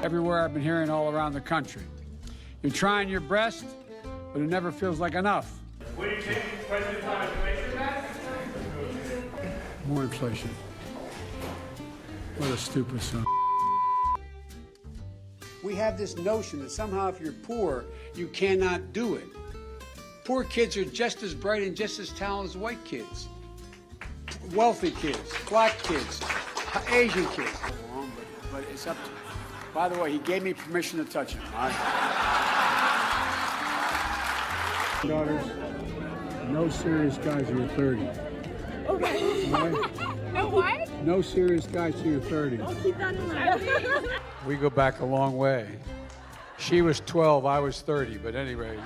everywhere I've been hearing all around the country. You're trying your best, but it never feels like enough. What do you think the president's on inflation back? More inflation. What a stupid son. We have this notion that somehow if you're poor, you cannot do it. Poor kids are just as bright and just as talented as white kids. Wealthy kids, black kids, Asian kids. But it's up to me. By the way, he gave me permission to touch him. All right? Daughters, no serious guys till you're 30. Okay. No what? No serious guys till you're 30. I'll keep that in mind. We go back a long way. She was 12, I was 30, but anyway.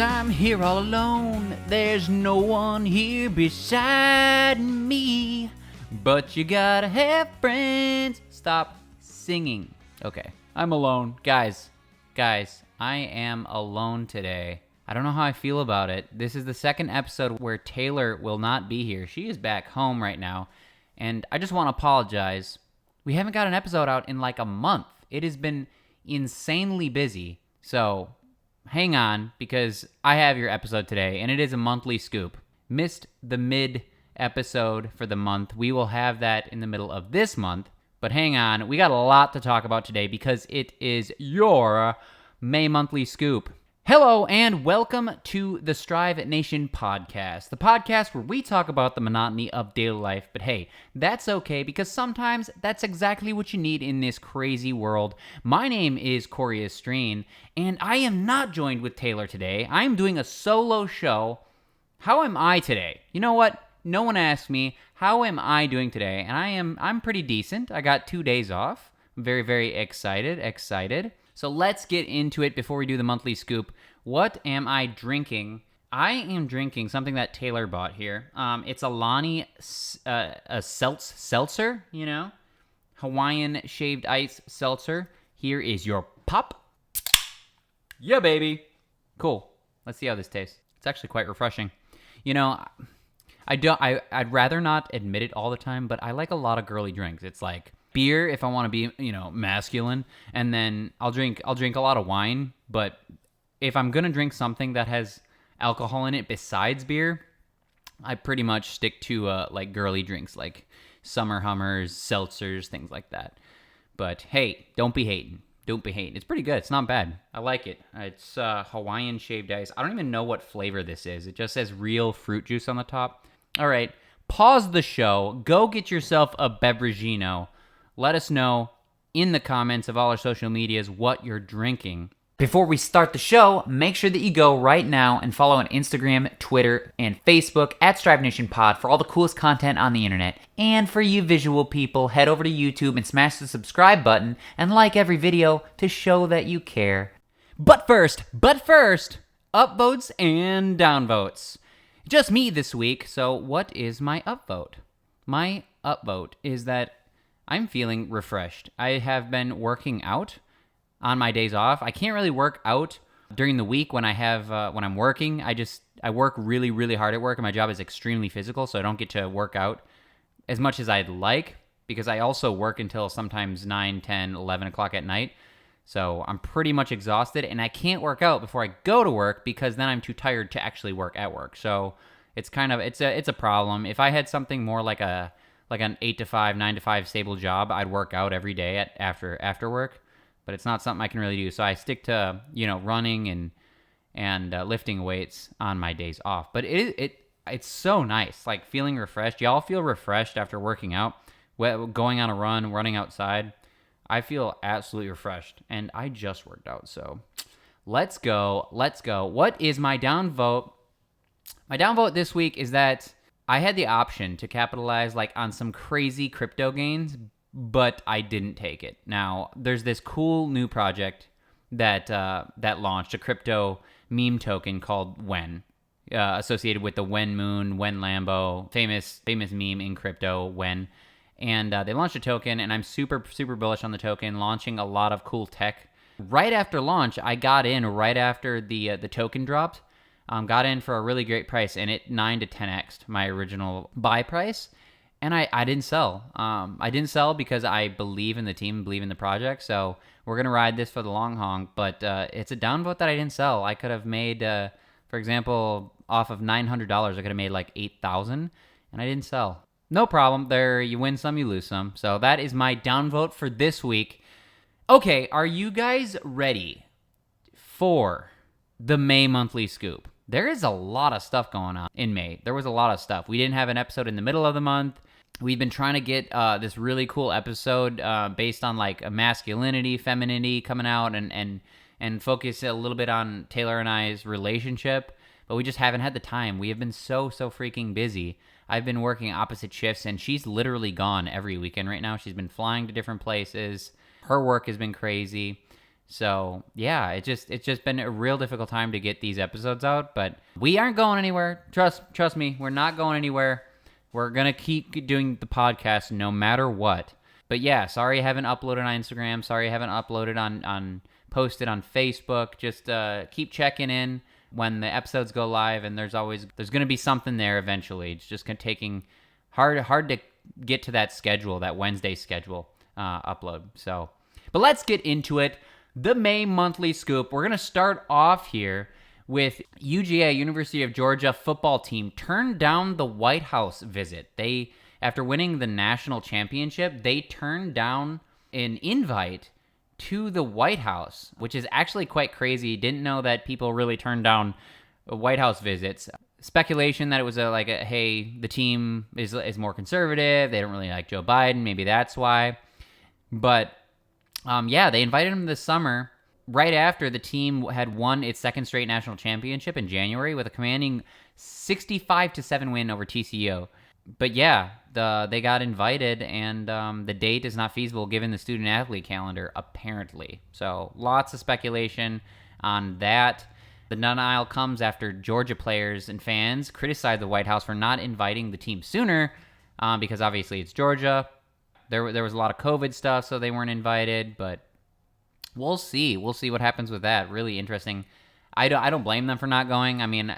I'm here all alone, there's no one here beside me, but you gotta have friends. Stop singing. Okay, I'm alone. Guys, I am alone today. I don't know how I feel about it. This is the second episode where Taylor will not be here. She is back home right now, and I just want to apologize. We haven't got an episode out in like a month. It has been insanely busy, so hang on, because I have your episode today, and it is a monthly scoop. Missed the mid-episode for the month. We will have that in the middle of this month, but hang on. We got a lot to talk about today because it is your May monthly scoop. Hello, and welcome to the Strive Nation podcast, the podcast where we talk about the monotony of daily life, but hey, that's okay because sometimes that's exactly what you need in this crazy world. My name is Cory Estreen, and I am not joined with Taylor today. I am doing a solo show. How am I today? You know what? No one asked me, how am I doing today? And I'm pretty decent. I got 2 days off. I'm very, very excited. So let's get into it before we do the monthly scoop. What am I drinking? I am drinking something that Taylor bought here. It's a Lonnie a seltzer, you know? Hawaiian shaved ice seltzer. Here is your pop. Yeah, baby. Cool. Let's see how this tastes. It's actually quite refreshing. You know, I'd rather not admit it all the time, but I like a lot of girly drinks. It's like beer if I want to be, you know, masculine, and then I'll drink a lot of wine, but if I'm going to drink something that has alcohol in it besides beer, I pretty much stick to like girly drinks like Summer Hummers, seltzers, things like that. But hey, don't be hating. It's pretty good. It's not bad. I like it. It's Hawaiian shaved ice. I don't even know what flavor this is. It just says real fruit juice on the top. All right, pause the show. Go get yourself a Beveragino. Let us know in the comments of all our social medias what you're drinking. Before we start the show, make sure that you go right now and follow on Instagram, Twitter, and Facebook at Strive Nation Pod for all the coolest content on the internet. And for you visual people, head over to YouTube and smash the subscribe button and like every video to show that you care. But first, upvotes and downvotes. Just me this week, so what is my upvote? My upvote is that I'm feeling refreshed. I have been working out on my days off. I can't really work out during the week when when I'm working. I work really, really hard at work, and my job is extremely physical, so I don't get to work out as much as I'd like because I also work until sometimes 9, 10, 11 o'clock at night. So I'm pretty much exhausted, and I can't work out before I go to work because then I'm too tired to actually work at work. So it's a problem. If I had something more like an 8 to 5, 9 to 5 stable job, I'd work out every day after work. But it's not something I can really do. So I stick to, you know, running and lifting weights on my days off. But it's so nice, like feeling refreshed. Y'all feel refreshed after working out, going on a run, running outside. I feel absolutely refreshed, and I just worked out. So let's go. What is my downvote? My downvote this week is that I had the option to capitalize like on some crazy crypto gains, but I didn't take it. Now, there's this cool new project that launched a crypto meme token called When, associated with the When Moon, When Lambo, famous meme in crypto, When. And they launched a token, and I'm super bullish on the token, launching a lot of cool tech. Right after launch, I got in right after the token dropped. Got in for a really great price, and it 9 to 10x'd my original buy price. And I didn't sell. I didn't sell because I believe in the team, believe in the project. So we're going to ride this for the long haul. But it's a downvote that I didn't sell. I could have made, for example, off of $900, I could have made like $8,000, and I didn't sell. No problem. There, you win some, you lose some. So that is my downvote for this week. Okay, are you guys ready for the May monthly scoop? There is a lot of stuff going on in May. There was a lot of stuff. We didn't have an episode in the middle of the month. We've been trying to get this really cool episode based on like a masculinity, femininity coming out and focus a little bit on Taylor and I's relationship, but we just haven't had the time. We have been so freaking busy. I've been working opposite shifts, and she's literally gone every weekend right now. She's been flying to different places. Her work has been crazy. So yeah, it's just been a real difficult time to get these episodes out, but we aren't going anywhere. Trust me, we're not going anywhere. We're gonna keep doing the podcast no matter what. But yeah, sorry I haven't uploaded on Instagram. Sorry I haven't uploaded on posted on Facebook. Just keep checking in when the episodes go live, and there's gonna be something there eventually. It's just taking hard to get to that schedule, that Wednesday schedule upload. So, but let's get into it. The May monthly scoop. We're going to start off here with UGA, University of Georgia football team turned down the White House visit. They, after winning the national championship, they turned down an invite to the White House, which is actually quite crazy. Didn't know that people really turned down White House visits. Speculation that it was hey, the team is more conservative. They don't really like Joe Biden. Maybe that's why. But yeah, they invited him this summer, right after the team had won its second straight national championship in January with a commanding 65-7 win over TCU. But yeah, they got invited, and the date is not feasible given the student-athlete calendar, apparently. So lots of speculation on that. The denial comes after Georgia players and fans criticized the White House for not inviting the team sooner, because obviously it's Georgia. There was a lot of COVID stuff, so they weren't invited, but we'll see. We'll see what happens with that. Really interesting. I don't blame them for not going. I mean,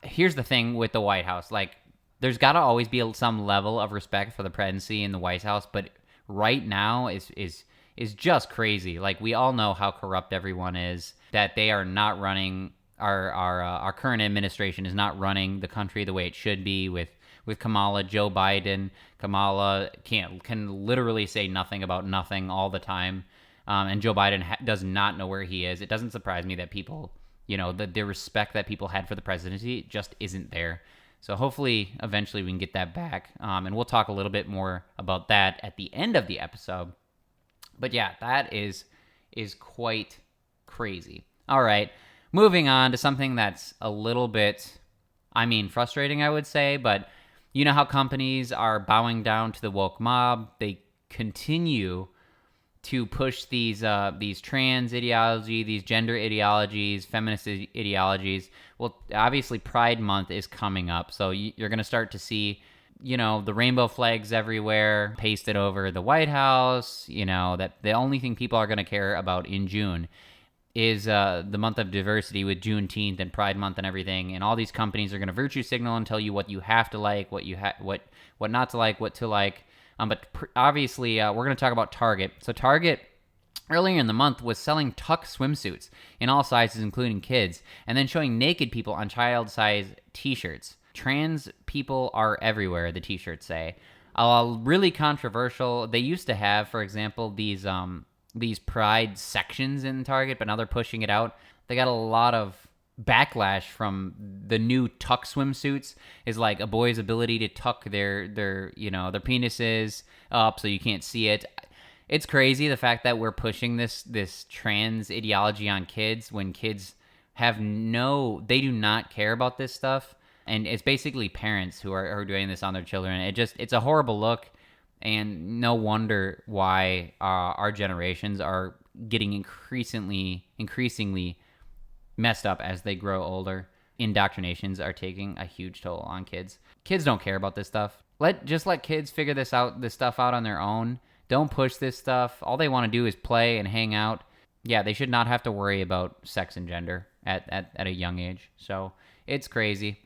here's the thing with the White House. Like, there's got to always be some level of respect for the presidency in the White House, but right now is just crazy. Like, we all know how corrupt everyone is, that they are not running, our current administration is not running the country the way it should be with Kamala, Joe Biden. Kamala can literally say nothing about nothing all the time. And Joe Biden does not know where he is. It doesn't surprise me that people, the respect that people had for the presidency just isn't there. So hopefully, eventually we can get that back. And we'll talk a little bit more about that at the end of the episode. But yeah, that is quite crazy. All right, moving on to something that's a little bit, frustrating, I would say, but you know how companies are bowing down to the woke mob. They continue to push these trans ideology, these gender ideologies, feminist ideologies. Well, obviously Pride Month is coming up, so you're going to start to see, the rainbow flags everywhere pasted over the White House. That the only thing people are going to care about in June is the month of diversity with Juneteenth and Pride Month and everything. And all these companies are going to virtue signal and tell you what you have to like, what not to like, what to like. But obviously, we're going to talk about Target. So Target, earlier in the month, was selling tuck swimsuits in all sizes, including kids, and then showing naked people on child-size T-shirts. Trans people are everywhere, the T-shirts say. Really controversial. They used to have, for example, these Pride sections in Target, but now they're pushing it out. They got a lot of backlash from the new tuck swimsuits. Is like a boy's ability to tuck their penises up so you can't see it. It's crazy the fact that we're pushing this trans ideology on kids when kids they do not care about this stuff, and it's basically parents who are doing this on their children. It's a horrible look. And no wonder why our generations are getting increasingly messed up as they grow older. Indoctrinations are taking a huge toll on kids. Kids don't care about this stuff. Just let kids figure this stuff out on their own. Don't push this stuff. All they want to do is play and hang out. Yeah, they should not have to worry about sex and gender at a young age. So it's crazy.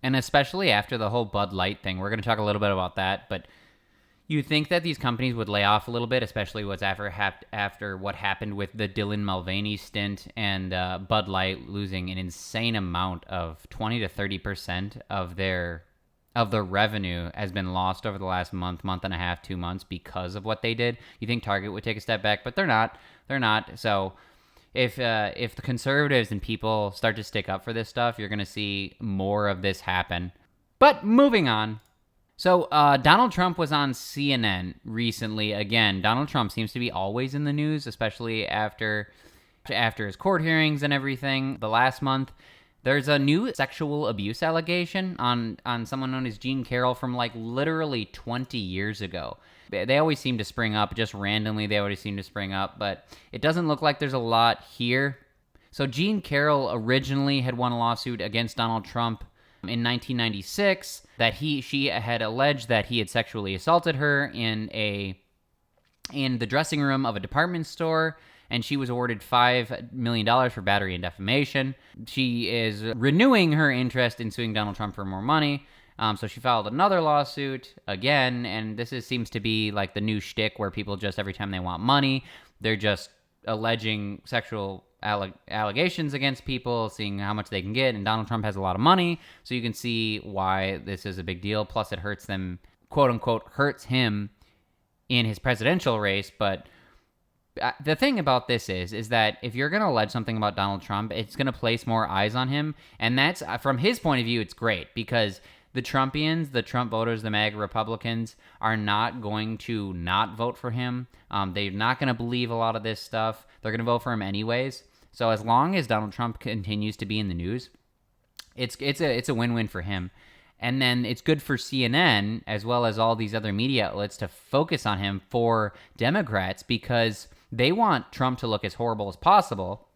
And especially after the whole Bud Light thing, we're going to talk a little bit about that, but you think that these companies would lay off a little bit, especially what's after what happened with the Dylan Mulvaney stint and Bud Light losing an insane amount of 20 to 30% of their revenue has been lost over the last month and a half, 2 months because of what they did. You think Target would take a step back, but they're not. They're not. So if the conservatives and people start to stick up for this stuff, you're going to see more of this happen. But moving on. So Donald Trump was on CNN recently. Again, Donald Trump seems to be always in the news, especially after his court hearings and everything. The last month, there's a new sexual abuse allegation on someone known as Jean Carroll from like literally 20 years ago. They always seem to spring up, just randomly they always seem to spring up, but it doesn't look like there's a lot here. So Jean Carroll originally had won a lawsuit against Donald Trump in 1996 that she had alleged that he had sexually assaulted her in the dressing room of a department store, and she was awarded $5 million for battery and defamation. She is renewing her interest in suing Donald Trump for more money, so she filed another lawsuit again, and this seems to be like the new shtick where people just every time they want money, they're just alleging sexual allegations against people, seeing how much they can get, and Donald Trump has a lot of money, so you can see why this is a big deal. Plus it hurts them, quote unquote, hurts him in his presidential race. But the thing about this is that if you're going to allege something about Donald Trump, it's going to place more eyes on him, and that's, from his point of view, it's great, because the Trumpians, the Trump voters, the MAGA Republicans, are not going to not vote for him. They're not going to believe a lot of this stuff. They're going to vote for him anyways. So as long as Donald Trump continues to be in the news, it's a win-win for him. And then it's good for CNN, as well as all these other media outlets, to focus on him for Democrats, because they want Trump to look as horrible as possible.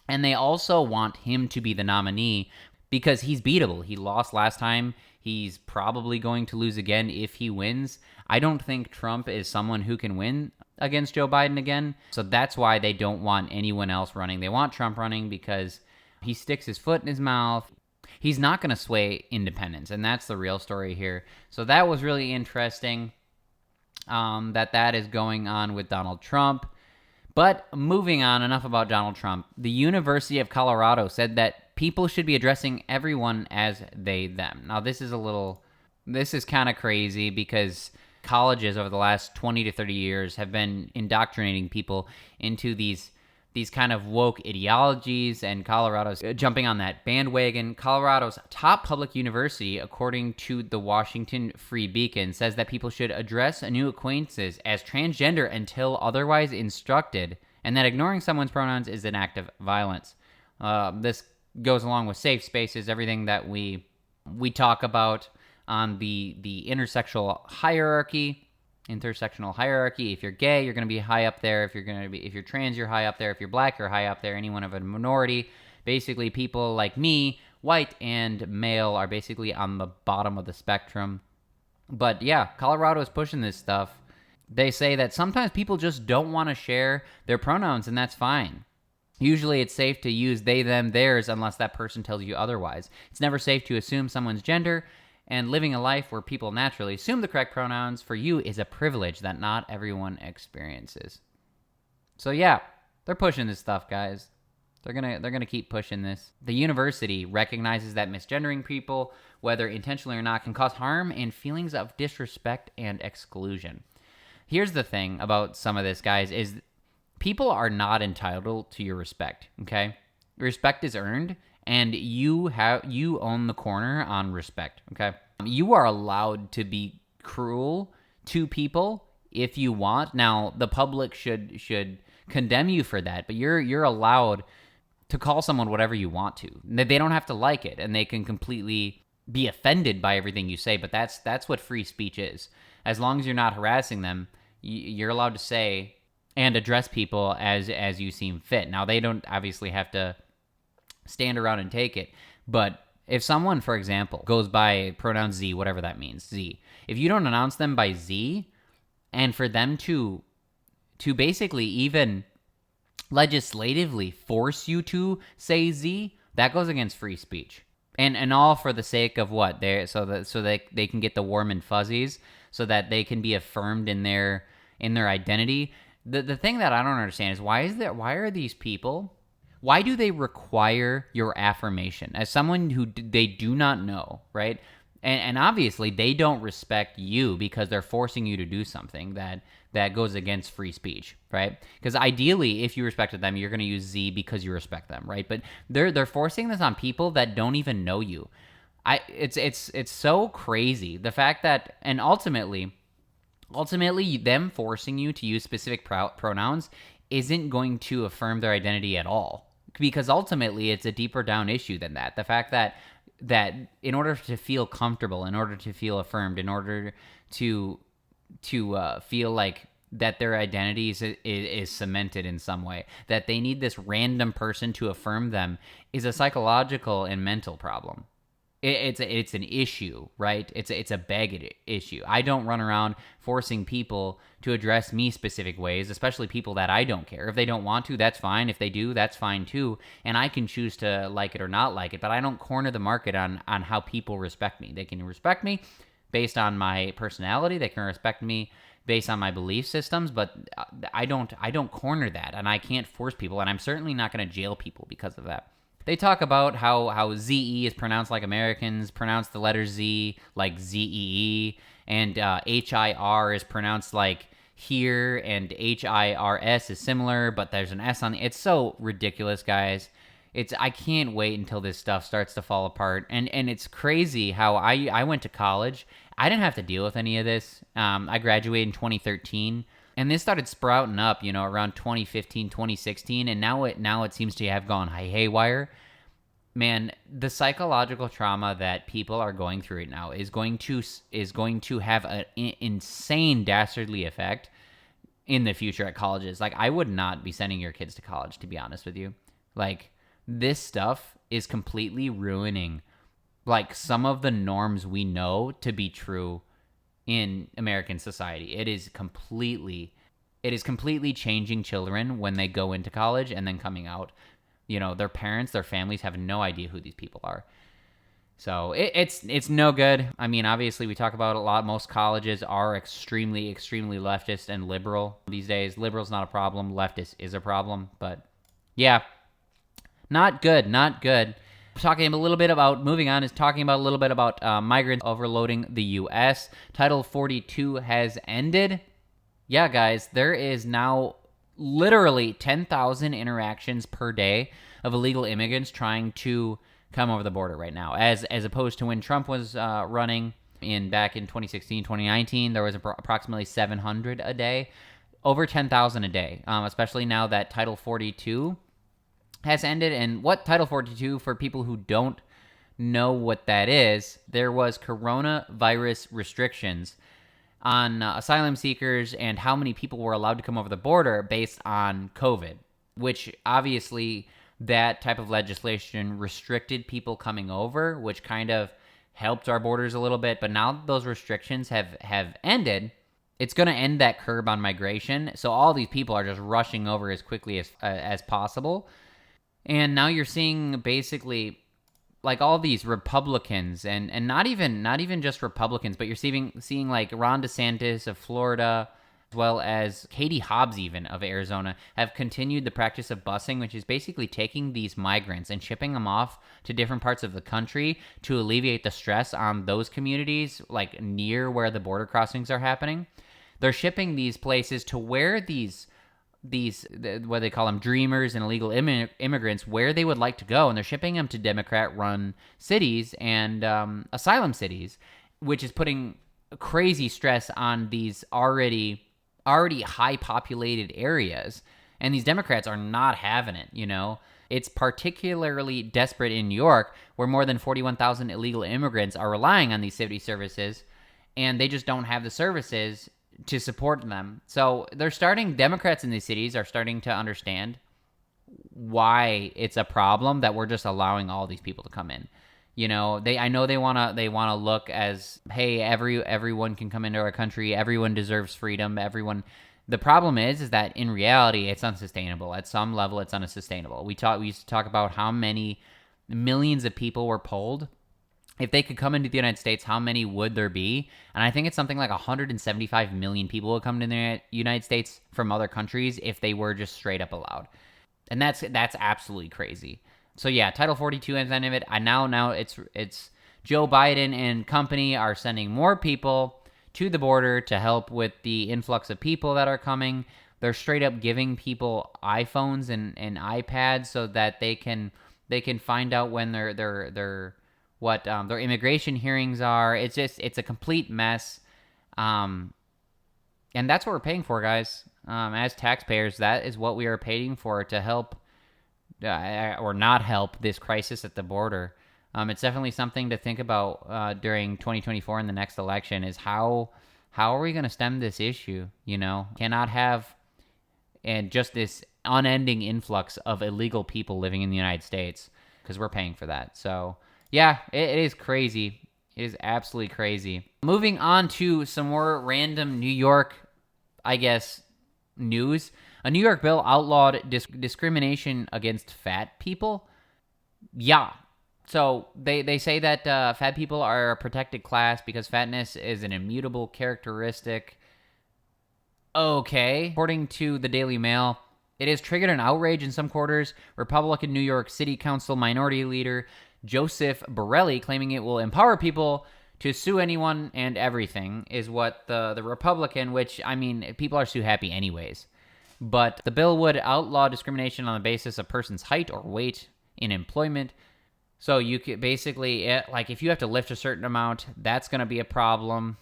And they also want him to be the nominee because he's beatable. He lost last time. He's probably going to lose again if he wins. I don't think Trump is someone who can win against Joe Biden again. So that's why they don't want anyone else running. They want Trump running because he sticks his foot in his mouth. He's not going to sway independents, and that's the real story here. So that was really interesting that is going on with Donald Trump. But moving on, enough about Donald Trump. The University of Colorado said that people should be addressing everyone as they, them. Now, this is kind of crazy because colleges over the last 20 to 30 years have been indoctrinating people into these kind of woke ideologies, and Colorado's jumping on that bandwagon. Colorado's top public university, according to the Washington Free Beacon, says that people should address new acquaintances as transgender until otherwise instructed, and that ignoring someone's pronouns is an act of violence. This goes along with safe spaces, everything that we talk about on the intersectional hierarchy. Intersectional hierarchy. If you're gay, you're going to be high up there. If you're trans, you're high up there. If you're black, you're high up there. Anyone of a minority, basically people like me, white and male, are basically on the bottom of the spectrum. But yeah, Colorado is pushing this stuff. They say that sometimes people just don't want to share their pronouns, and that's fine. Usually it's safe to use they, them, theirs unless that person tells you otherwise. It's never safe to assume someone's gender, and living a life where people naturally assume the correct pronouns for you is a privilege that not everyone experiences. So yeah, they're pushing this stuff, guys. They're gonna keep pushing this. The university recognizes that misgendering people, whether intentionally or not, can cause harm and feelings of disrespect and exclusion. Here's the thing about some of this, guys, is people are not entitled to your respect, okay? Respect is earned, and you own the corner on respect, okay? You are allowed to be cruel to people if you want. Now, the public should condemn you for that, but you're allowed to call someone whatever you want to. They don't have to like it, and they can completely be offended by everything you say, but that's what free speech is. as long as you're not harassing them, you're allowed to say and address people as you seem fit. Now, they don't obviously have to stand around and take it, but if someone, for example, goes by pronoun Z, whatever that means, Z, if you don't announce them by Z, and for them to basically even legislatively force you to say Z, that goes against free speech. And all for the sake of what? So they can get the warm and fuzzies, so that they can be affirmed in their identity. The thing that I don't understand is why are these people, why do they require your affirmation as someone who they do not know, right? And obviously they don't respect you because they're forcing you to do something that goes against free speech, right? Because ideally, if you respected them, you're going to use Z because you respect them, right? But they're forcing this on people that don't even know you. It's so crazy, the fact that, and ultimately them forcing you to use specific pronouns isn't going to affirm their identity at all, because ultimately it's a deeper down issue than that. The fact that in order to feel comfortable, in order to feel affirmed, in order to feel like that their identity is cemented in some way, that they need this random person to affirm them, is a psychological and mental problem. It's an issue, right? It's a baggage issue. I don't run around forcing people to address me specific ways, especially people that I don't care. If they don't want to, that's fine. If they do, that's fine too. And I can choose to like it or not like it, but I don't corner the market on how people respect me. They can respect me based on my personality. They can respect me based on my belief systems, but I don't corner that, and I can't force people, and I'm certainly not going to jail people because of that. They talk about how ZE is pronounced like Americans pronounce the letter Z, like ZEE, and HIR is pronounced like here, and HIRS is similar, but there's an S on it. It's so ridiculous, guys. I can't wait until this stuff starts to fall apart, and it's crazy how I went to college. I didn't have to deal with any of this. I graduated in 2013. And this started sprouting up, around 2015, 2016, and now it seems to have gone haywire. Man, the psychological trauma that people are going through right now is going to have an insane dastardly effect in the future at colleges. Like, I would not be sending your kids to college, to be honest with you. Like, this stuff is completely ruining, like, some of the norms we know to be true in American society. It is completely changing children when they go into college and then coming out. Their parents, their families have no idea who these people are. So it's no good. I mean, obviously we talk about it a lot. Most colleges are extremely, extremely leftist and liberal these days. Liberal's not a problem. Leftist is a problem. But yeah, not good. Moving on is talking about a little bit about migrants overloading the U.S. Title 42 has ended. Yeah, guys, there is now literally 10,000 interactions per day of illegal immigrants trying to come over the border right now. As opposed to when Trump was running back in 2016, 2019, there was approximately 700 a day. Over 10,000 a day, especially now that Title 42 has ended. And what Title 42, for people who don't know what that is, there was coronavirus restrictions on asylum seekers and how many people were allowed to come over the border based on COVID, which obviously that type of legislation restricted people coming over, which kind of helped our borders a little bit. But now that those restrictions have ended, it's going to end that curb on migration. So all these people are just rushing over as quickly as possible. And now you're seeing basically like all these Republicans and not even just Republicans, but you're seeing like Ron DeSantis of Florida, as well as Katie Hobbs even of Arizona, have continued the practice of busing, which is basically taking these migrants and shipping them off to different parts of the country to alleviate the stress on those communities, like near where the border crossings are happening. They're shipping these places to where these what they call them, dreamers and illegal immigrants, where they would like to go, and they're shipping them to Democrat-run cities and asylum cities, which is putting crazy stress on these already high-populated areas. And these Democrats are not having it, It's particularly desperate in New York, where more than 41,000 illegal immigrants are relying on these city services, and they just don't have the services to support them. So Democrats in these cities are starting to understand why it's a problem that we're just allowing all these people to come in. I know they want to look as, hey, everyone can come into our country, everyone deserves freedom, everyone. The problem is that in reality it's unsustainable. At some level it's unsustainable. We used to talk about how many millions of people were polled. If they could come into the United States, how many would there be? And I think it's something like 175 million people would come to the United States from other countries if they were just straight up allowed. And that's absolutely crazy. So yeah, Title 42 ends of it. Now it's Joe Biden and company are sending more people to the border to help with the influx of people that are coming. They're straight up giving people iPhones and iPads so that they can find out when their immigration hearings are. It's a complete mess. And that's what we're paying for, guys. As taxpayers, that is what we are paying for to help or not help this crisis at the border. It's definitely something to think about during 2024 in the next election is how are we going to stem this issue? Cannot have and just this unending influx of illegal people living in the United States because we're paying for that. So yeah, it is crazy. It is absolutely crazy. Moving on to some more random New York, I guess, news. A New York bill outlawed discrimination against fat people. Yeah. So they say that fat people are a protected class because fatness is an immutable characteristic. Okay. According to the Daily Mail, it has triggered an outrage in some quarters. Republican New York City Council Minority Leader Joseph Borelli claiming it will empower people to sue anyone and everything is what the Republican, which, I mean, people are sue happy anyways. But the bill would outlaw discrimination on the basis of person's height or weight in employment. So you could basically, if you have to lift a certain amount, that's going to be a problem.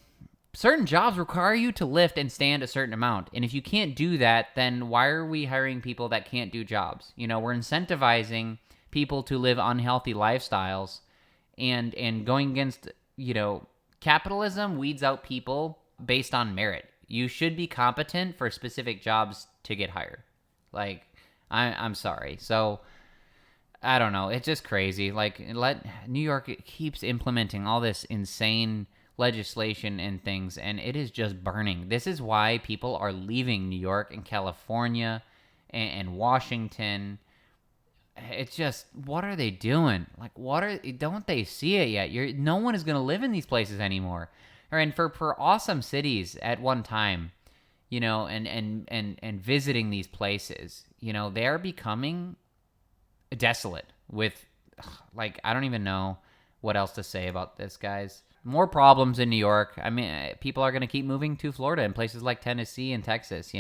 Certain jobs require you to lift and stand a certain amount. And if you can't do that, then why are we hiring people that can't do jobs? We're incentivizing people to live unhealthy lifestyles and going against, capitalism weeds out people based on merit. You should be competent for specific jobs to get hired. I'm sorry. So I don't know. It's just crazy. New York keeps implementing all this insane legislation and things, and it is just burning. This is why people are leaving New York and California and Washington. It's just, what are they doing? Don't they see it yet? No one is going to live in these places anymore. And for awesome cities at one time, and visiting these places, they are becoming desolate with, I don't even know what else to say about this, guys. More problems in New York. I mean, people are going to keep moving to Florida and places like Tennessee and Texas,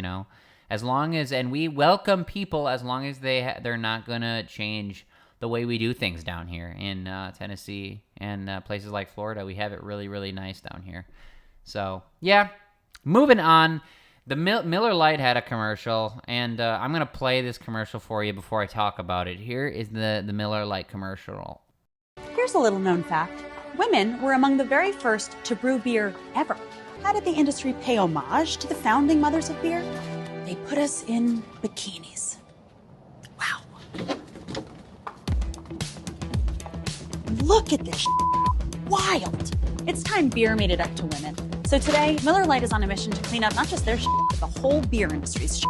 as long as, and we welcome people as long as they're not going to change the way we do things down here in Tennessee and places like Florida. We have it really, really nice down here. So, yeah, moving on. The Miller Lite had a commercial, and I'm going to play this commercial for you before I talk about it. Here is the Miller Lite commercial. Here's a little known fact. Women were among the very first to brew beer ever. How did the industry pay homage to the founding mothers of beer? They put us in bikinis. Wow. Look at this wild. It's time beer made it up to women. So today, Miller Lite is on a mission to clean up not just their but the whole beer industry's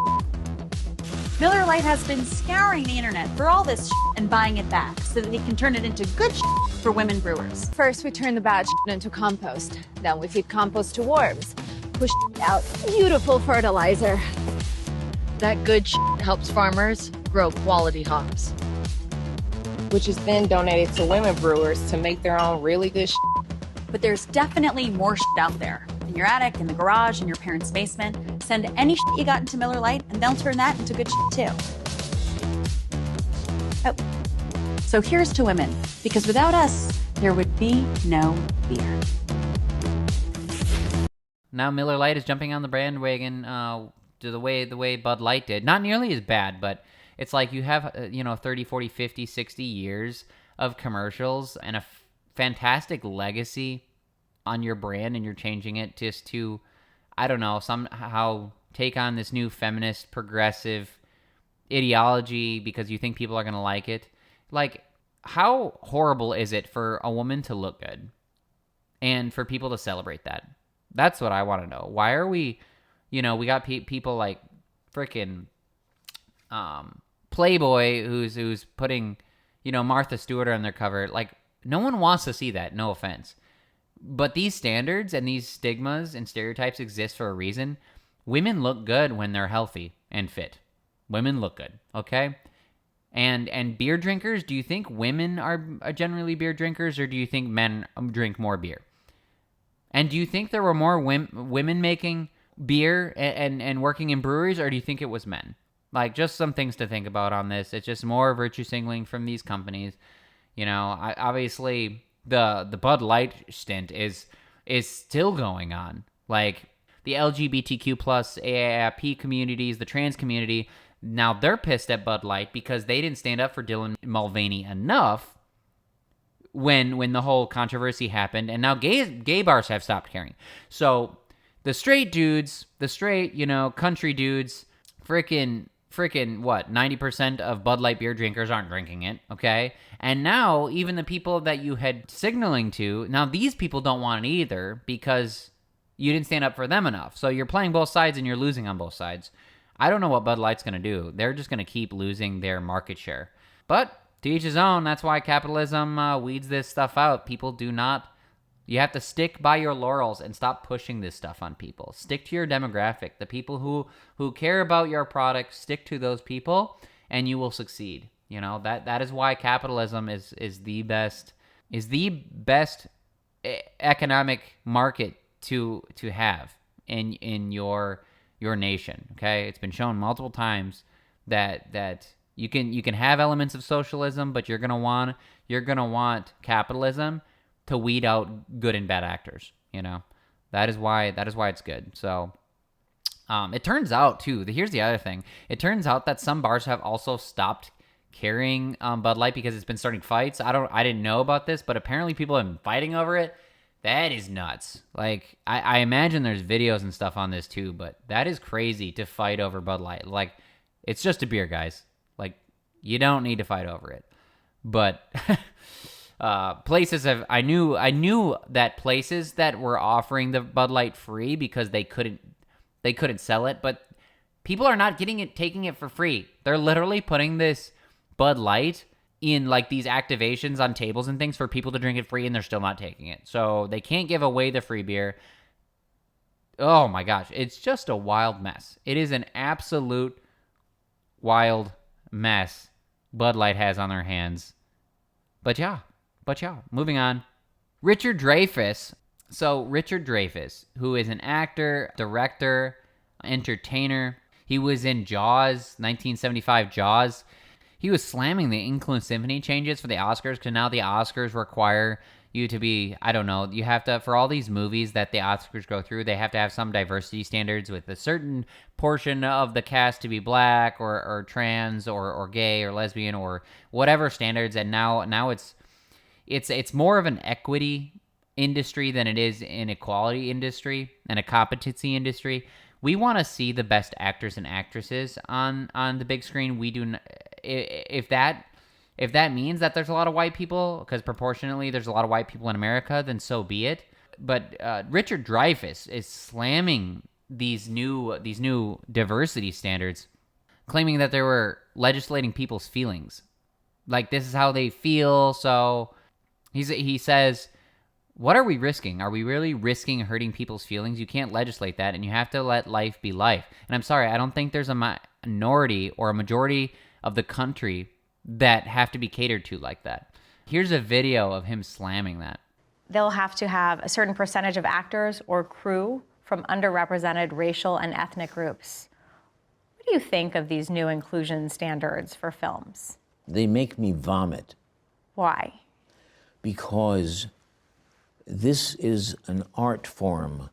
Miller Lite has been scouring the internet for all this and buying it back so that they can turn it into good for women brewers. First, we turn the bad into compost. Then we feed compost to worms. Push out beautiful fertilizer. That good helps farmers grow quality hops, which is then donated to women brewers to make their own really good But there's definitely more out there. In your attic, in the garage, in your parents' basement. Send any you got into Miller Lite, and they'll turn that into good too. Oh. So here's to women, because without us, there would be no beer. Now Miller Lite is jumping on the bandwagon to the way Bud Light did. Not nearly as bad, but it's like you have 30, 40, 50, 60 years of commercials and a fantastic legacy on your brand and you're changing it just to, I don't know, somehow take on this new feminist progressive ideology because you think people are going to like it. Like, how horrible is it for a woman to look good and for people to celebrate that? That's what I want to know. Why are we, we got people like freaking Playboy who's putting, Martha Stewart on their cover. Like, no one wants to see that, no offense. But these standards and these stigmas and stereotypes exist for a reason. Women look good when they're healthy and fit. Women look good, okay? And beer drinkers, do you think women are generally beer drinkers, or do you think men drink more beer? And do you think there were more women making beer and working in breweries, or do you think it was men? Like, just some things to think about on this. It's just more virtue signaling from these companies. Obviously the Bud Light stint is still going on. Like, the LGBTQ plus AARP communities, the trans community, now they're pissed at Bud Light because they didn't stand up for Dylan Mulvaney enough when the whole controversy happened, and now gay bars have stopped caring. So the straight dudes, country dudes, freaking what, 90% of Bud Light beer drinkers aren't drinking it, okay? And now even the people that you had signaling to, now these people don't want it either because you didn't stand up for them enough. So you're playing both sides and you're losing on both sides. I don't know what Bud Light's going to do. They're just going to keep losing their market share. But to each his own. That's why capitalism weeds this stuff out. People do not... You have to stick by your laurels and stop pushing this stuff on people. Stick to your demographic. The people who care about your product, stick to those people, and you will succeed. That is why capitalism is the best economic market to have in your nation. Okay, it's been shown multiple times that you can have elements of socialism, but you're gonna want capitalism to weed out good and bad actors. That is why it's good. So it turns out too, here's the other thing. It turns out that some bars have also stopped carrying Bud Light because it's been starting fights. I didn't know about this, but apparently people have been fighting over it. That is nuts. Like, I imagine there's videos and stuff on this too, but that is crazy to fight over Bud Light. Like, it's just a beer, guys. Like, you don't need to fight over it. But places I knew that places that were offering the Bud Light free because they couldn't sell it, but people are not taking it for free. They're literally putting this Bud Light in like these activations on tables and things for people to drink it free, and they're still not taking it. So they can't give away the free beer. Oh my gosh, it's just a wild mess. It is an absolute wild mess Bud Light has on their hands. But yeah, moving on. Richard Dreyfus. So Richard Dreyfus, who is an actor, director, entertainer. He was in Jaws, 1975 Jaws. He was slamming the inclusivity changes for the Oscars because now the Oscars require you to be, I don't know, you have to, for all these movies that the Oscars go through, they have to have some diversity standards with a certain portion of the cast to be black or trans or gay or lesbian or whatever standards. And now it's more of an equity industry than it is an equality industry and a competency industry. We want to see the best actors and actresses on the big screen. We do. If that means that there's a lot of white people, because proportionately there's a lot of white people in America, then so be it. But Richard Dreyfus is slamming these new diversity standards, claiming that they were legislating people's feelings. Like, this is how they feel. So he says, what are we risking? Are we really risking hurting people's feelings? You can't legislate that, and you have to let life be life. And I'm sorry, I don't think there's a minority or a majority of the country that have to be catered to like that. Here's a video of him slamming that. They'll have to have a certain percentage of actors or crew from underrepresented racial and ethnic groups. What do you think of these new inclusion standards for films? They make me vomit. Why? Because this is an art form.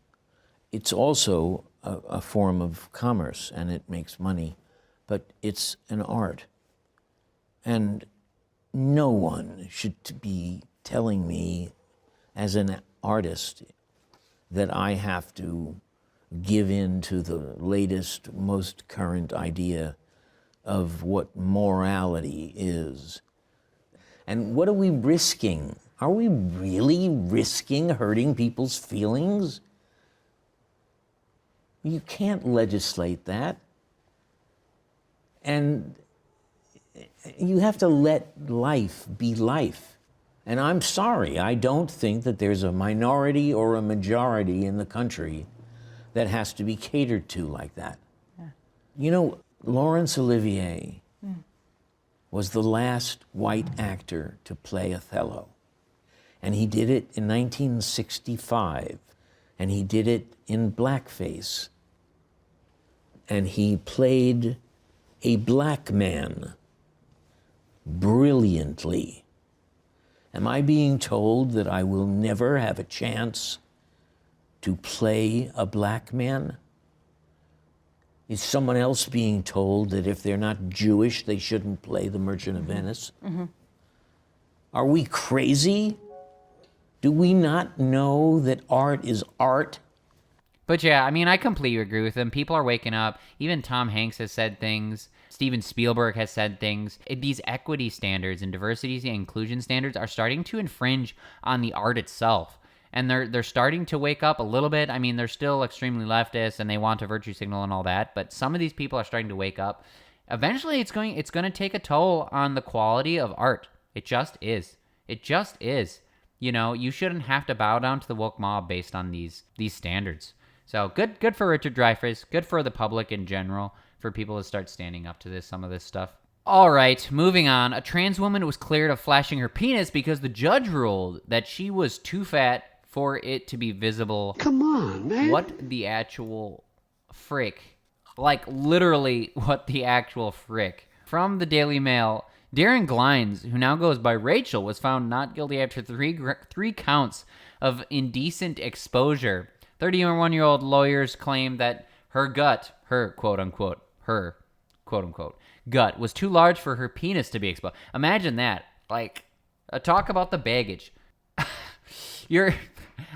It's also a form of commerce, and it makes money, but it's an art. And no one should be telling me as an artist that I have to give in to the latest, most current idea of what morality is. And what are we risking? Are we really risking hurting people's feelings? You can't legislate that. And you have to let life be life. And I'm sorry, I don't think that there's a minority or a majority in the country that has to be catered to like that. Yeah. You know, Laurence Olivier was the last white actor to play Othello. And he did it in 1965. And he did it in blackface. And he played a black man brilliantly. Am I being told that I will never have a chance to play a black man? Is someone else being told that if they're not Jewish, they shouldn't play The Merchant of Venice? Mm-hmm. Are we crazy? Do we not know that art is art? But yeah, I mean, I completely agree with them. People are waking up. Even Tom Hanks has said things. Steven Spielberg has said things. These equity standards and diversity and inclusion standards are starting to infringe on the art itself. And they're starting to wake up a little bit. I mean, they're still extremely leftist and they want a virtue signal and all that. But some of these people are starting to wake up. Eventually, it's going to take a toll on the quality of art. It just is. It just is. You know, you shouldn't have to bow down to the woke mob based on these standards. So good for Richard Dreyfus. Good for the public in general, for people to start standing up to some of this stuff. All right, moving on. A trans woman was cleared of flashing her penis because the judge ruled that she was too fat for it to be visible. Come on, man. What the actual frick? Like, literally, what the actual frick? From the Daily Mail, Darren Glines, who now goes by Rachel, was found not guilty after three counts of indecent exposure. 31-year-old lawyers claim that her gut, her quote-unquote, gut was too large for her penis to be exposed. Imagine that. Like, talk about the baggage.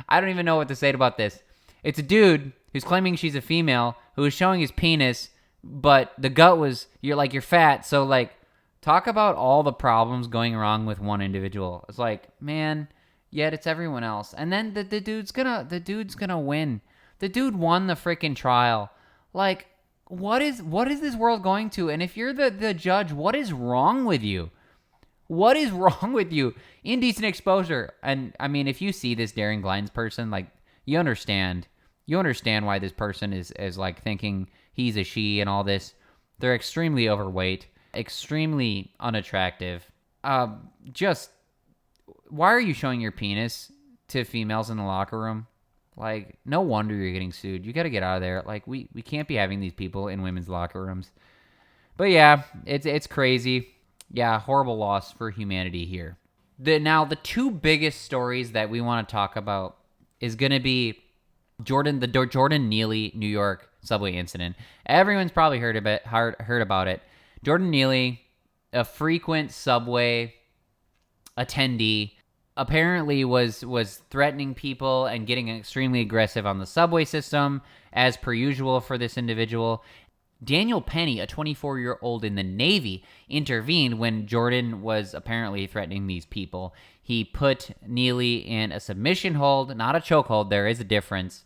I don't even know what to say about this. It's a dude who's claiming she's a female who is showing his penis, but the gut was, you're fat, so like, talk about all the problems going wrong with one individual. It's like, man, yet it's everyone else. And then the dude's gonna win. The dude won the freaking trial. Like, what is this world going to? And if you're the judge, what is wrong with you? What is wrong with you? Indecent exposure. And I mean, if you see this Darren Glines person, like, you understand why this person is like thinking he's a she and all this. They're extremely overweight, extremely unattractive. Just, why are you showing your penis to females in the locker room? Like, no wonder you're getting sued. You got to get out of there. Like, we can't be having these people in women's locker rooms. But yeah, it's crazy. Yeah, horrible loss for humanity here. Now, the two biggest stories that we want to talk about is going to be the Jordan Neely New York subway incident. Everyone's probably heard about it. Jordan Neely, a frequent subway attendee, apparently was threatening people and getting extremely aggressive on the subway system, as per usual for this individual. Daniel Penny, a 24-year-old in the Navy, intervened when Jordan was apparently threatening these people. He put Neely in a submission hold, not a chokehold. There is a difference.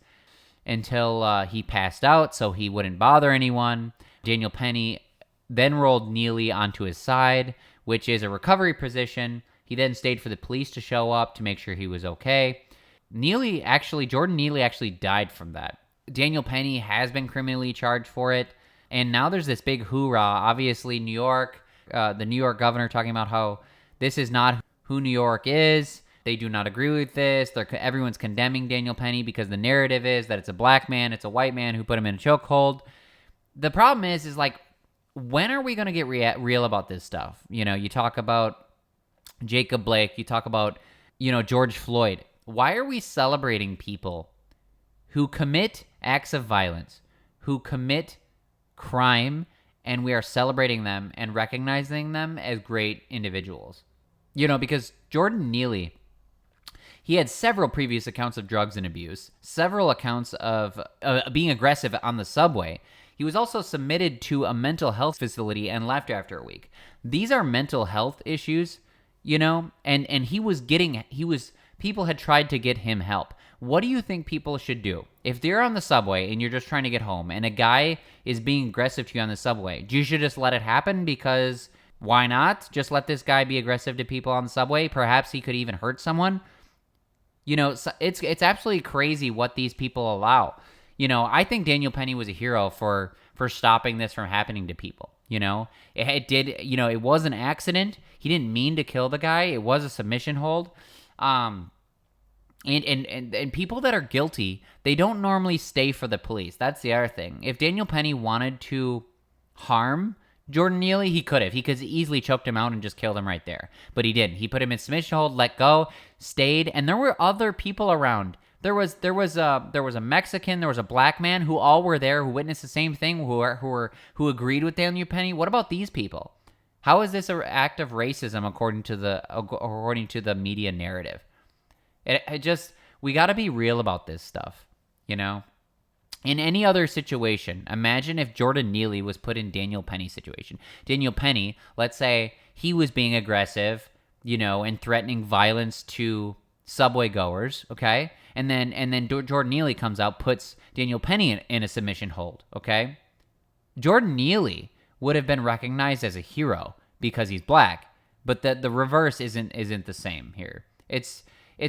Until he passed out, so he wouldn't bother anyone. Daniel Penny then rolled Neely onto his side, which is a recovery position. He then stayed for the police to show up to make sure he was okay. Jordan Neely actually died from that. Daniel Penny has been criminally charged for it. And now there's this big hoorah. Obviously, New York, the New York governor talking about how this is not who New York is. They do not agree with this. Everyone's condemning Daniel Penny because the narrative is that it's a black man, it's a white man who put him in a chokehold. The problem is like, when are we going to get real about this stuff? You know, you talk about Jacob Blake, you talk about, George Floyd. Why are we celebrating people who commit acts of violence, who commit crime, and we are celebrating them and recognizing them as great individuals? Because Jordan Neely, He had several previous accounts of drugs and abuse, several accounts of being aggressive on the subway. He was also submitted to a mental health facility and left after a week. These are mental health issues, you know, and people had tried to get him help. What do you think people should do? If they're on the subway and you're just trying to get home and a guy is being aggressive to you on the subway, you should just let it happen because why not? Just let this guy be aggressive to people on the subway. Perhaps he could even hurt someone. You know, it's absolutely crazy what these people allow. You know, I think Daniel Penny was a hero for stopping this from happening to people. You know, it did. You know, it was an accident. He didn't mean to kill the guy. It was a submission hold. And people that are guilty, they don't normally stay for the police. That's the other thing. If Daniel Penny wanted to harm Jordan Neely, he could have. He could easily choked him out and just killed him right there. But he didn't. He put him in submission hold, let go, stayed, and there were other people around. There was a Mexican, there was a black man who all were there, who witnessed the same thing, who agreed with Daniel Penny. What about these people? How is this an act of racism according to the media narrative? It just, we got to be real about this stuff, you know? In any other situation, imagine if Jordan Neely was put in Daniel Penny's situation. Daniel Penny, let's say he was being aggressive, you know, and threatening violence to subway goers, okay? And then Jordan Neely comes out, puts Daniel Penny in a submission hold, okay? Jordan Neely would have been recognized as a hero because he's black, but the reverse isn't the same here. It's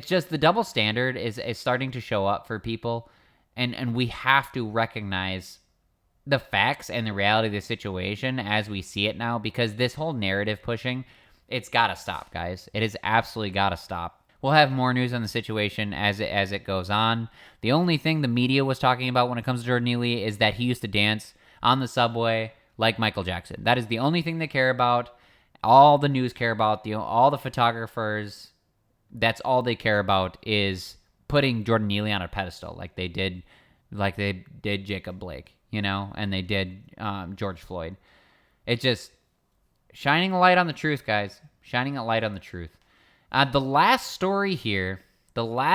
just the double standard is starting to show up for people. And we have to recognize the facts and the reality of the situation as we see it now, because this whole narrative pushing, it's got to stop, guys. It has absolutely got to stop. We'll have more news on the situation as it goes on. The only thing the media was talking about when it comes to Jordan Neely is that he used to dance on the subway like Michael Jackson. That is the only thing they care about. All the news care about, all the photographers, that's all they care about is putting Jordan Neely on a pedestal like they did Jacob Blake, you know, and they did George Floyd. It's just shining a light on the truth, guys. Shining a light on the truth. The last story here, Ron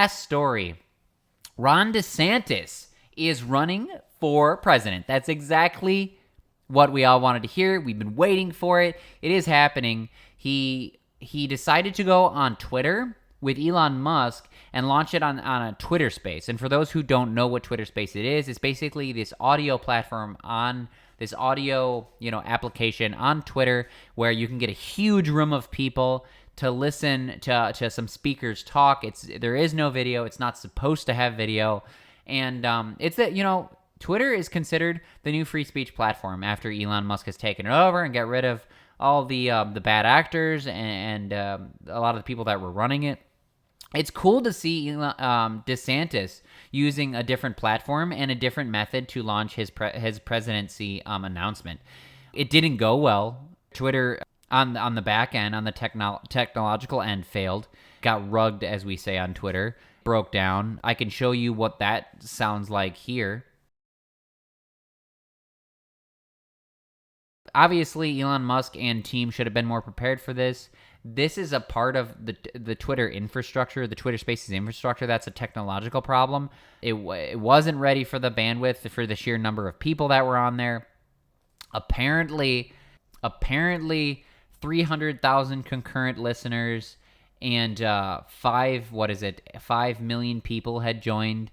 DeSantis is running for president. That's exactly what we all wanted to hear. We've been waiting for it. It is happening. He decided to go on Twitter with Elon Musk and launch it on a Twitter space. And for those who don't know what Twitter space it is, it's basically this audio platform on this audio, you know, application on Twitter where you can get a huge room of people to listen to some speakers talk. There is no video. It's not supposed to have video. And it's that, you know, Twitter is considered the new free speech platform after Elon Musk has taken it over and got rid of all the bad actors and a lot of the people that were running it. It's cool to see DeSantis using a different platform and a different method to launch his presidency announcement. It didn't go well. Twitter on the back end, on the technological end, failed. Got rugged, as we say on Twitter. Broke down. I can show you what that sounds like here. Obviously, Elon Musk and team should have been more prepared for this. This is a part of the Twitter infrastructure, the Twitter Spaces infrastructure. That's a technological problem. It wasn't ready for the bandwidth, for the sheer number of people that were on there. Apparently 300,000 concurrent listeners and 5 million people had joined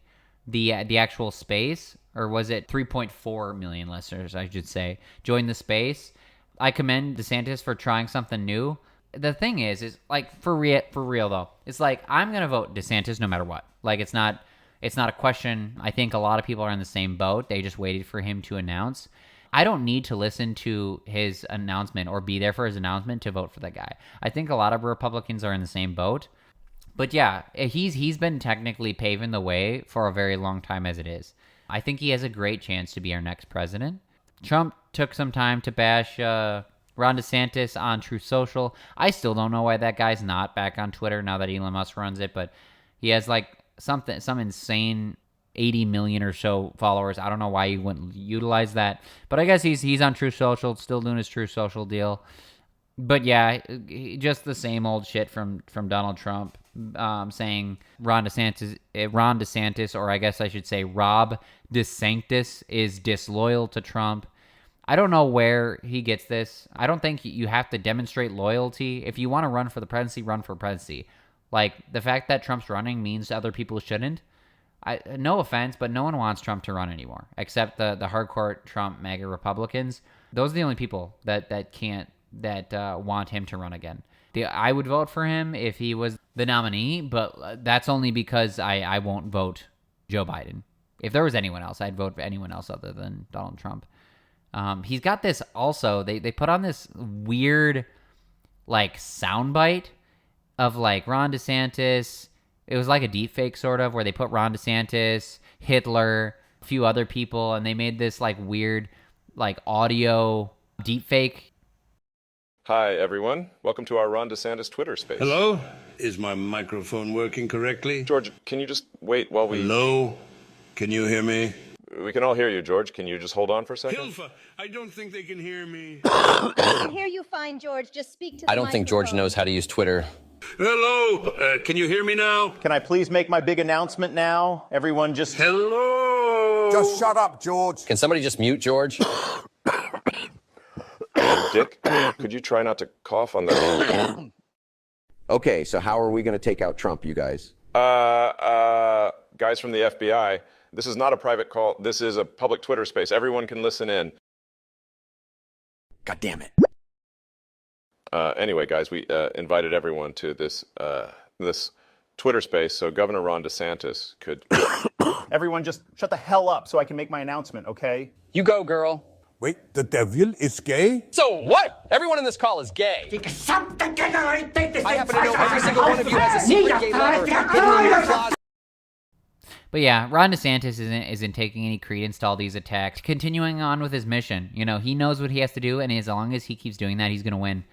the actual space, or was it 3.4 million listeners, I should say, joined the space. I commend DeSantis for trying something new. The thing is like for real though, it's like I'm gonna vote DeSantis no matter what. Like it's not a question. I think a lot of people are in the same boat. They just waited for him to announce. I don't need to listen to his announcement or be there for his announcement to vote for that guy. I think a lot of Republicans are in the same boat. But yeah, he's been technically paving the way for a very long time as it is. I think he has a great chance to be our next president. Trump took some time to bash Ron DeSantis on Truth Social. I still don't know why that guy's not back on Twitter now that Elon Musk runs it, but he has like some insane 80 million or so followers. I don't know why he wouldn't utilize that, but I guess he's on Truth Social, still doing his Truth Social deal. But yeah, just the same old shit from Donald Trump. saying Ron DeSantis, or I guess I should say Rob DeSantis, is disloyal to Trump. I don't know where he gets this. I don't think you have to demonstrate loyalty. If you want to run for the presidency, run for presidency. Like, the fact that Trump's running means other people shouldn't. No offense, but no one wants Trump to run anymore, except the hardcore Trump MAGA Republicans. Those are the only people that want him to run again. I would vote for him if he was the nominee, but that's only because I won't vote Joe Biden. If there was anyone else, I'd vote for anyone else other than Donald Trump. He's got this also, they put on this weird, like, soundbite of, like, Ron DeSantis. It was like a deep fake, sort of, where they put Ron DeSantis, Hitler, a few other people, and they made this, like, weird, like, audio deep fake. Hi, everyone. Welcome to our Ron DeSantis Twitter space. Hello? Is my microphone working correctly? George, can you just wait while we... Hello? Can you hear me? We can all hear you, George. Can you just hold on for a second? Hilfa, I don't think they can hear me. I can hear you fine, George. Just speak to the I don't think George knows how to use Twitter. Hello? Can you hear me now? Can I please make my big announcement now? Everyone just... Hello? Just shut up, George. Can somebody just mute George? Dick, could you try not to cough on the... Okay, so how are we going to take out Trump, you guys? Guys from the FBI, this is not a private call. This is a public Twitter space. Everyone can listen in. God damn it. Anyway, guys, we invited everyone to this Twitter space so Governor Ron DeSantis could... Everyone just shut the hell up so I can make my announcement, okay? You go, girl. Wait, the devil is gay? So what? Everyone in this call is gay. I happen to know every single one of you has a secret gay lover hidden in your closet. But yeah, Ron DeSantis isn't taking any credence to all these attacks. Continuing on with his mission. You know, he knows what he has to do, and as long as he keeps doing that, he's going to win.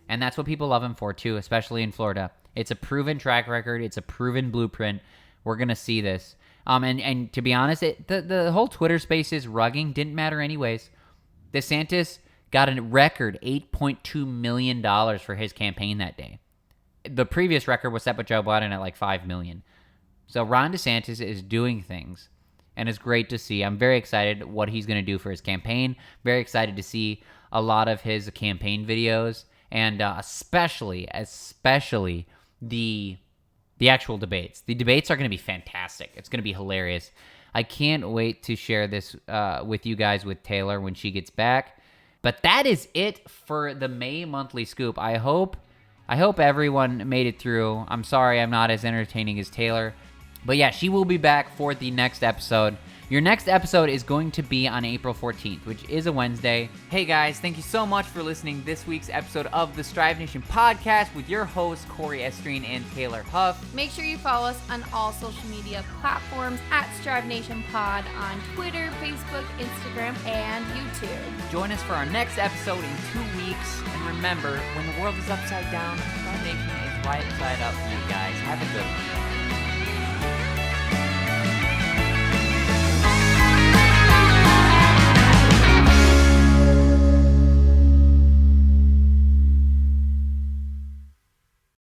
And that's what people love him for, too, especially in Florida. It's a proven track record. It's a proven blueprint. We're going to see this. And to be honest, the whole Twitter Spaces rugging didn't matter anyways. DeSantis got a record $8.2 million for his campaign that day. The previous record was set by Joe Biden at like $5 million. So Ron DeSantis is doing things, and it's great to see. I'm very excited what he's going to do for his campaign. Very excited to see a lot of his campaign videos, and especially the actual debates. The debates are going to be fantastic. It's going to be hilarious. I can't wait to share this with you guys with Taylor when she gets back. But that is it for the May Monthly Scoop. I hope everyone made it through. I'm sorry I'm not as entertaining as Taylor. But yeah, she will be back for the next episode. Your next episode is going to be on April 14th, which is a Wednesday. Hey guys, thank you so much for listening to this week's episode of the Strive Nation podcast with your hosts, Cory, Estreen, and Taylor Huff. Make sure you follow us on all social media platforms at Strive Nation Pod on Twitter, Facebook, Instagram, and YouTube. Join us for our next episode in 2 weeks. And remember, when the world is upside down, Strive Nation is right side up for you guys. Have a good one.